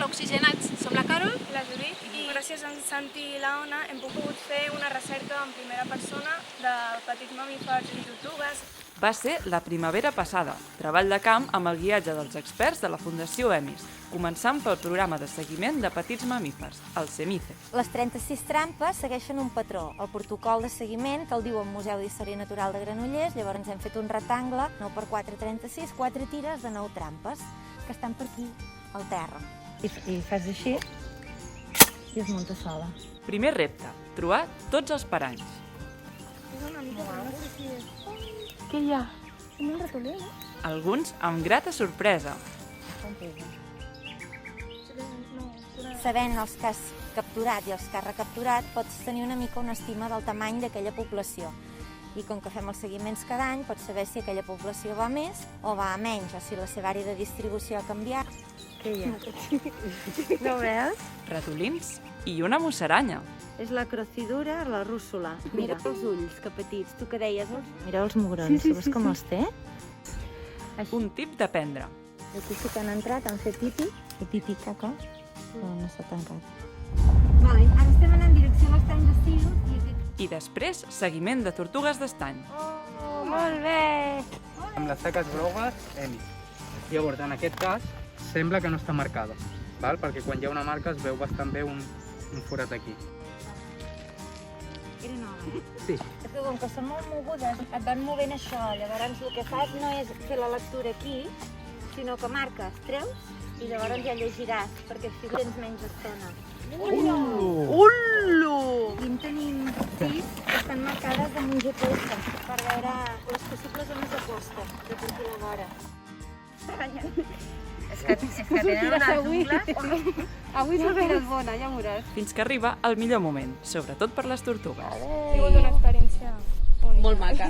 oxigenats. Som la Carol, la Judit, i gràcies a en Santi i la Ona hem pogut fer una recerca en primera persona de petits mamífers i tortugues. Va ser la primavera passada, treball de camp amb el guiatge dels experts de la Fundació EMIS, començant pel programa de seguiment de petits mamífers, el CEMICE. Les 36 trampes segueixen un patró. El protocol de seguiment el diu el Museu d'Història Natural de Granollers, llavors hem fet un rectangle 9x4, 36, 4 tires de 9 trampes, que estan per aquí, al terra. I fas així i es munta sola. Primer repte, trobar tots els paranys. És una mica no sé si és... què hi ha? Com un ratoler, no? Alguns amb grata sorpresa. Sabent els que has capturat i els que has recapturat, pots tenir una mica una estima del tamany d'aquella població. I com que fem els seguiments cada any, pots saber si aquella població va més o va a menys, o si la seva àrea de distribució ha canviat. Què hi ha? No veus? Ratolins i una musaranya. És la crocidura, la rússula. Mira els ulls, que petits. Tu que deies? Mira els mugrons, veus com els té? Un tip d'aprendre. Aquí sí que han entrat, han fet pipi, i pipi caca, però no s'ha tancat. Ara estem anant en direcció a l'estany d'estiu. I després, seguiment de tortugues d'estany. Oh, molt bé! Amb les taques grogues, EMIS. Llavors, en aquest cas, sembla que no està marcada, val? Perquè quan hi ha una marca es veu bastant bé un forat aquí. Era nova, Sí. És que com que són molt mogudes, et van movent això. Llavors el que fas no és fer la lectura aquí, sinó que marques, treus, i llavors ja llegiràs, perquè així tens menys estona. Ullo! I en tenim 6 que estan marcades amb un GPS per veure les possibles zones de costa de per aquí la vora. És que tenen unes ungles... Avui sortiràs bona, ja veuràs. Fins que arriba el millor moment, sobretot per les tortugues. Ha sigut una experiència única. Molt maca.